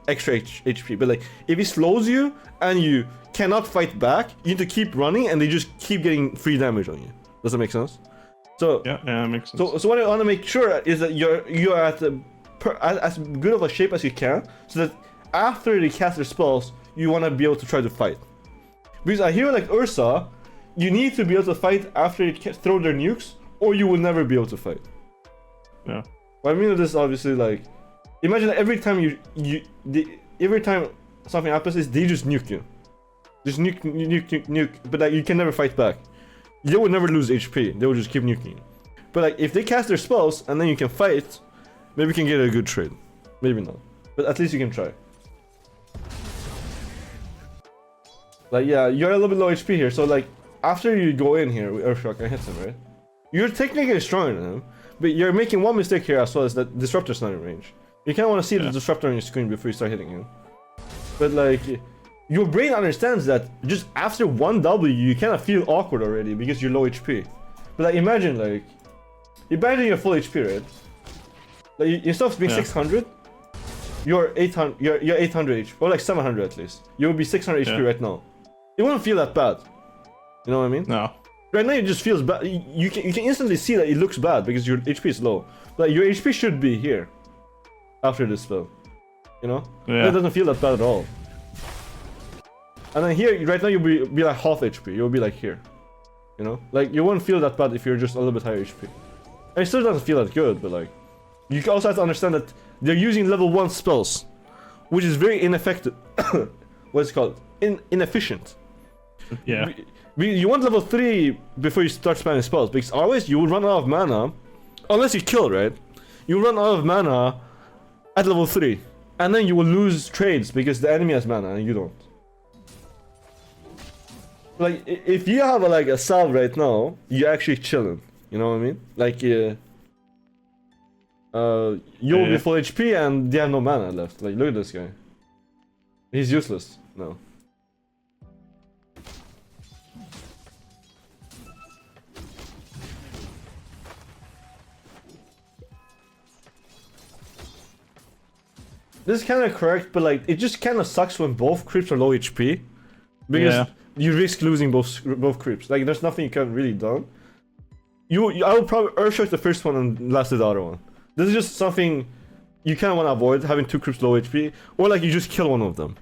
extra HP. But like, if he slows you and you cannot fight back, you need to keep running, and they just keep getting free damage on you. Does that make sense? So yeah, that makes sense. So what I want to make sure is that you're at as good of a shape as you can, so that after they cast their spells, you want to be able to try to fight. Because a hero like Ursa, you need to be able to fight after they throw their nukes, or you will never be able to fight. Yeah. What I mean with this, obviously, like, imagine that every time every time something happens, is they just nuke you. Just nuke, but like, you can never fight back. They will never lose HP. They will just keep nuking you. But like, if they cast their spells and then you can fight, maybe you can get a good trade. Maybe not, but at least you can try. Like, yeah, you're a little bit low HP here, so like, after you go in here with Earthshock and hit him, right? You're technically stronger than him, but you're making one mistake here as well, as that Disruptor's not in range. You kind of want to see the Disruptor on your screen before you start hitting him. But like, your brain understands that just after one W, you kind of feel awkward already because you're low HP. But like, imagine you're full HP, right? Like, instead of being 600, you're 800. You're 800 HP, or like 700 at least. You would be 600 HP right now. It wouldn't feel that bad. You know what I mean? No. Right now it just feels bad. You can instantly see that it looks bad because your HP is low. But your HP should be here after this spell. You know? Yeah. It doesn't feel that bad at all. And then here, right now, you'll be like half HP. You'll be like here. You know? Like, you won't feel that bad if you're just a little bit higher HP. And it still doesn't feel that good, but like, you also have to understand that they're using level 1 spells, which is very ineffective. What's it called? Inefficient. Yeah. You want level 3 before you start spamming spells, because otherwise you will run out of mana, unless you kill, right? You run out of mana at level 3, and then you will lose trades because the enemy has mana and you don't. Like, if you have a salve right now, you're actually chilling. You know what I mean? Like, you'll be full HP and they have no mana left. Like, look at this guy. He's useless now. This is kind of correct, but like, it just kind of sucks when both creeps are low HP. Because you risk losing both creeps. Like, there's nothing you can really do. I would probably Earthshock the first one and last the other one. This is just something you kind of want to avoid, having 2 creeps low HP, or like you just kill one of them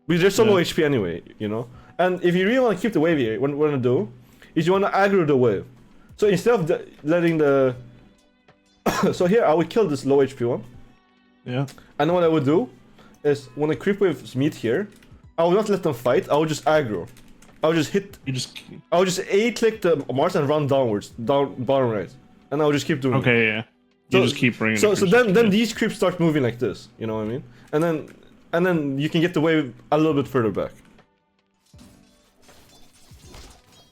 because they're so low HP anyway, you know. And if you really want to keep the wave here, what you want to do is you want to aggro the wave. So instead of letting the so here I would kill this low HP one. Yeah. And what I would do is when the creep waves meet here, I will not let them fight. I will just aggro. I will just hit. I will just A-click the Mars and run downwards, down bottom right, and I will just keep doing. Okay, yeah. You just keep bringing. So then these creeps start moving like this. You know what I mean? And then you can get the wave a little bit further back.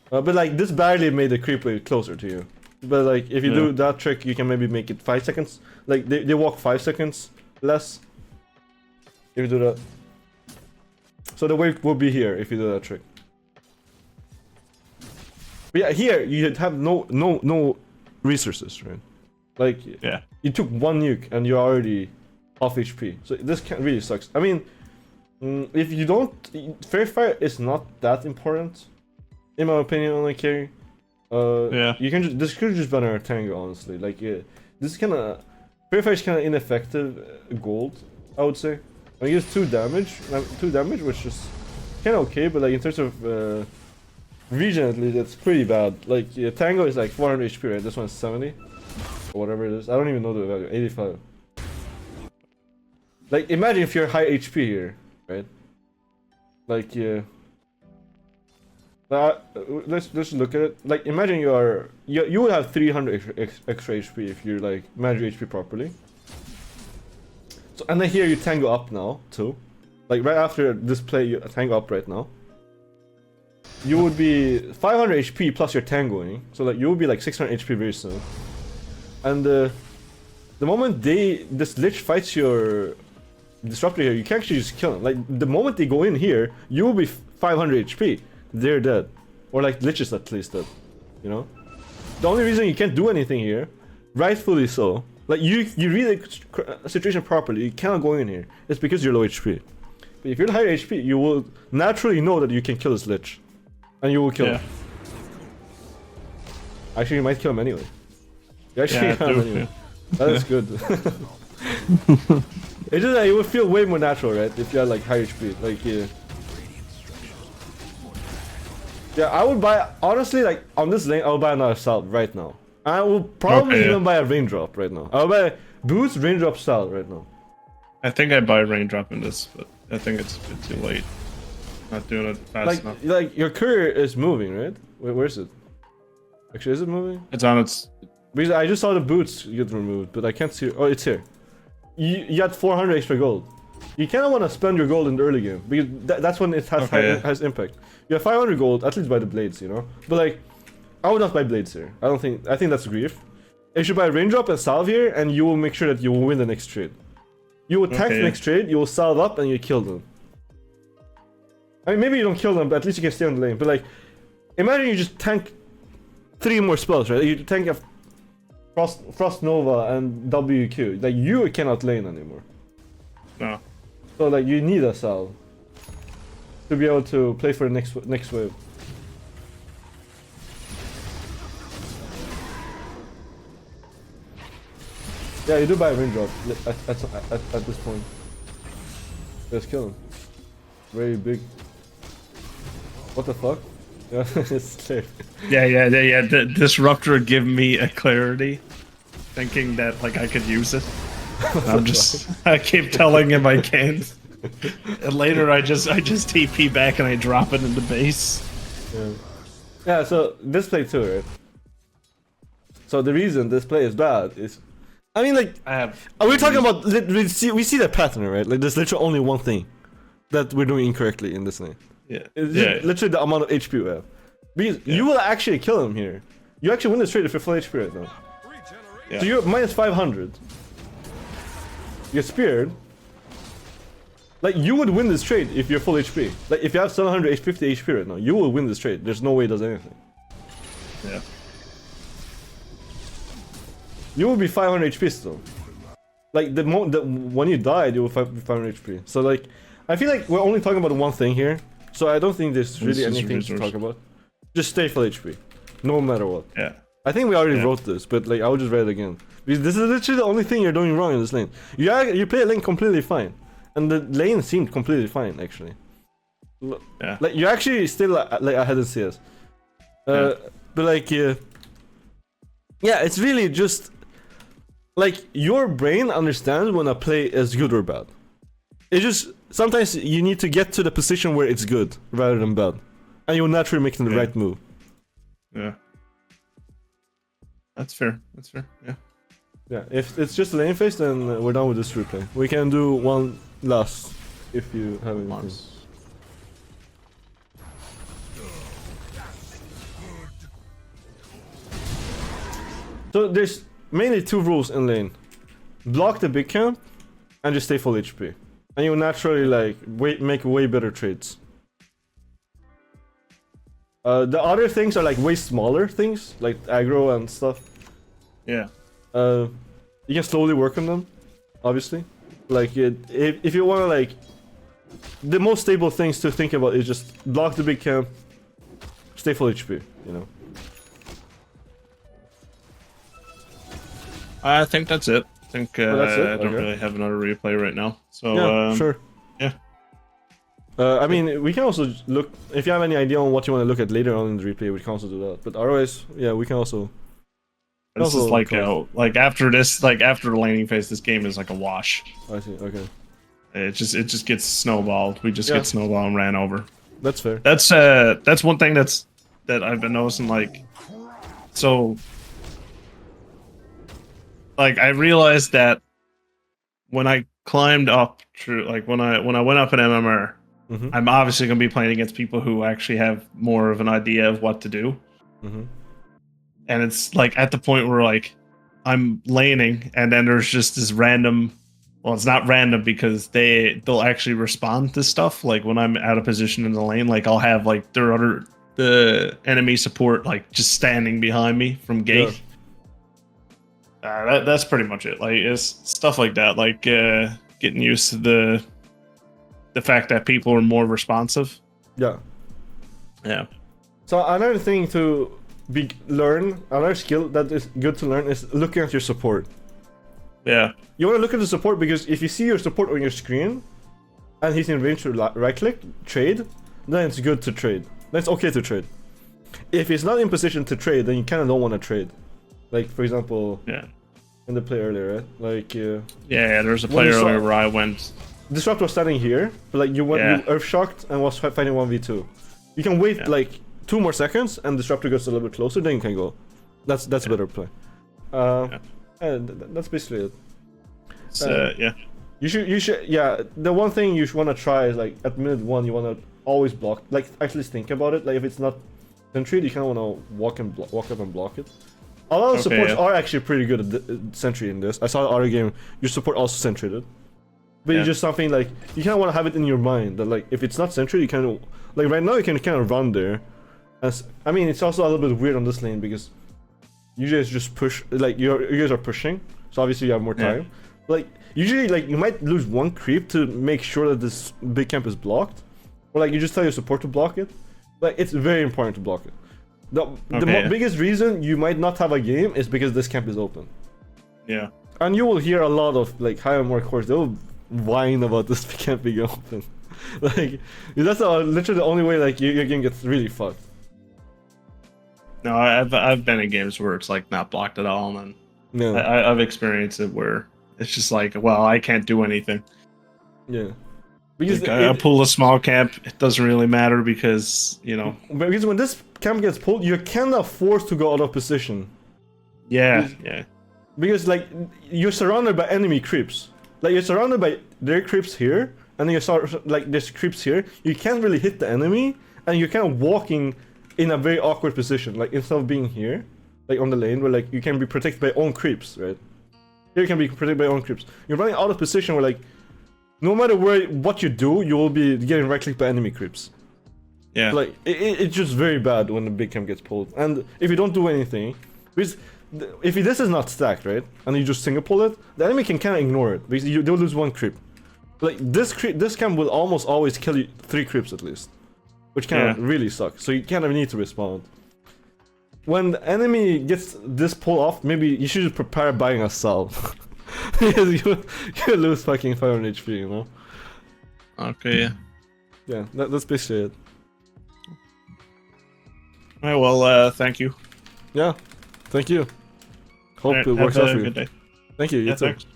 But like this barely made the creep wave closer to you. But like if you do that trick, you can maybe make it 5 seconds. Like they walk 5 seconds less. If you do that. So the wave will be here if you do that trick. But yeah, here you have no resources, right? Like you took 1 nuke and you're already off HP. So this really sucks. I mean, if you don't, Fairy Fire is not that important, in my opinion, on a carry. You can just, this could just be our Tango, honestly. Like this is kind of Fairy Fire is kind of ineffective gold, I would say. I mean, it's 2 damage, which is kind of okay, but like in terms of region at least, it's pretty bad. Like Tango is like 400 HP, right? This one's 70 or whatever it is. I don't even know the value. 85. Like imagine if you're high HP here, right? Like let's look at it. Like imagine you would have 300 extra HP if you like manage your HP properly. So and then here you tango up now too, like right after this play you tango up right now. You would be 500 HP plus your tangoing, so like you will be like 600 HP very soon. And the moment this lich fights your disruptor here, you can actually just kill him. Like the moment they go in here, you will be 500 HP. They're dead, or like liches at least dead. You know, the only reason you can't do anything here, rightfully so. Like you read the situation properly, you cannot go in here. It's because you're low HP. But if you're higher HP, you will naturally know that you can kill this lich, and you will kill him. Actually, you might kill him anyway. You actually kill him anyway. That is good. It's just that it would feel way more natural, right? If you had like high HP, like yeah, I would buy, honestly, like on this lane, I would buy another Salt right now. I will probably even buy a Raindrop right now. I'll buy Boots, Raindrop, Salt right now. I think I'd buy Raindrop in this, but I think it's a bit too late. Not doing it fast enough. Like your courier is moving, right? Wait, where is it? Actually, is it moving? It's on its... Because I just saw the boots get removed, but I can't see... Oh, it's here. You had 400 extra gold. You kind of want to spend your gold in the early game, because that's when it has impact. You have 500 gold, at least buy the blades, you know? But like, I would not buy blades here. I think that's grief. You should buy Raindrop and Salve here, and you will make sure that you will win the next trade. You will tank the next trade, you will salve up, and you kill them. I mean, maybe you don't kill them, but at least you can stay on the lane. But like, imagine you just tank 3 more spells, right? You tank a Frost Nova and WQ. Like, you cannot lane anymore. No. So like, you need a salve to be able to play for the next wave. Yeah, you do buy a Raindrop at this point. Let's kill him. Very big. What the fuck? Yeah, it's clear. Yeah. The Disruptor give me a clarity, thinking that like I could use it. I keep telling him I can't. And later I just TP back and I drop it into base. Yeah, so this play too, right? So the reason this play is bad is, I mean, like, we're talking about, we see the pattern, right? Like, there's literally only one thing that we're doing incorrectly in this lane. It's literally the amount of HP we have. Because you will actually kill him here. You actually win this trade if you're full HP right now. So you're minus 500. You're speared. Like, you would win this trade if you're full HP. Like, if you have 750 HP right now, you will win this trade. There's no way it does anything. Yeah. You will be 500 HP still. Like, when you died, you will be 500 HP. So, like, I feel like we're only talking about one thing here. So I don't think there's really anything to talk about. Just stay full HP. No matter what. Yeah. I think we already wrote this, but like, I will just write it again. Because this is literally the only thing you're doing wrong in this lane. You play a lane completely fine. And the lane seemed completely fine, actually. Yeah. Like, you're actually still like ahead in CS. But like, yeah, it's really just... Like, your brain understands when a play is good or bad. It's just, sometimes you need to get to the position where it's good, rather than bad. And you'll naturally make the right move. Yeah. That's fair, yeah. Yeah, if it's just a lane phase, then we're done with this replay. We can do one last if you have anything. So there's mainly two rules in lane. Block the big camp and just stay full HP. And you naturally like make way better trades. The other things are like way smaller things, like aggro and stuff. Yeah. You can slowly work on them, obviously. Like if you want to like, the most stable things to think about is just block the big camp, stay full HP, you know. I think that's it. I think that's it? I don't Okay. really have another replay right now. So Yeah, sure. Yeah. I mean, we can also look, if you have any idea on what you want to look at later on in the replay, we can also do that. But otherwise, yeah, we can also. This is like after this, like after the laning phase, this game is like a wash. I see. Okay. It just gets snowballed. We just get snowballed and ran over. That's fair. That's one thing that I've been noticing. Like, so, like I realized that when I climbed up through, like when I went up in MMR, I'm obviously going to be playing against people who actually have more of an idea of what to do. And it's like at the point where like I'm laning, and then there's just this random. Well, it's not random because they'll actually respond to stuff. Like when I'm out of position in the lane, like I'll have like the enemy support like just standing behind me from gate. Yeah. That's pretty much it. Like it's stuff like that. Like getting used to the fact that people are more responsive. Yeah. Yeah. So another thing to learn, another skill that is good to learn is looking at your support. Yeah. You want to look at the support because if you see your support on your screen and he's in range to right click, trade, then it's good to trade. Then it's okay to trade. If he's not in position to trade, then you kind of don't want to trade. Like, for example, in the play earlier, right? Like, yeah, there's a play earlier where I went. Disrupt was standing here, but like you earth shocked and was fighting 1v2. You can wait like 2 more seconds and Disruptor gets a little bit closer, then you can go. That's a better play. That's basically it. Yeah. You should the one thing you should want to try is like at minute 1 you want to always block, like actually think about it. Like if it's not sentry, you kind of want to walk up and block it. A lot of supports are actually pretty good at sentry in this. I saw the other game, your support also sentryed it. But you just something like, you kind of want to have it in your mind that like if it's not sentry, you kind of, like right now you can kind of run there. I mean, it's also a little bit weird on this lane because you guys just push, like you guys are pushing, so obviously you have more time. Like usually like you might lose 1 creep to make sure that this big camp is blocked, or like you just tell your support to block it. Like it's very important to block it. The biggest reason you might not have a game is because this camp is open. Yeah. And you will hear a lot of like higher more cores, they'll whine about this camp being open. Like that's literally the only way like your game gets really fucked. No, I've been in games where it's like not blocked at all, and I've experienced it where it's just like, well, I can't do anything. Yeah. Because like, I pull a small camp, it doesn't really matter because, you know. Because when this camp gets pulled, you're kind of forced to go out of position. Yeah. Because like you're surrounded by enemy creeps. Like you're surrounded by their creeps here, and then you're like there's creeps here. You can't really hit the enemy, and you're kind of walking in a very awkward position. Like instead of being here, like on the lane, where like you can be protected by own creeps, right? Here you can be protected by own creeps. You're running out of position where like, no matter what you do, you will be getting right clicked by enemy creeps. Yeah. Like it's just very bad when the big camp gets pulled, and if you don't do anything, because if this is not stacked, right, and you just single pull it, the enemy can kind of ignore it because they'll lose 1 creep. Like this camp will almost always kill you 3 creeps at least, which kind of really sucks. So you kind of need to respond. When the enemy gets this pull off, maybe you should just prepare buying a salve. Because you lose fucking 500 HP, you know? Okay, yeah. That's basically it. Alright, well, thank you. Yeah, thank you. Hope it works out for you. Good day. Thank you, you too. Thanks.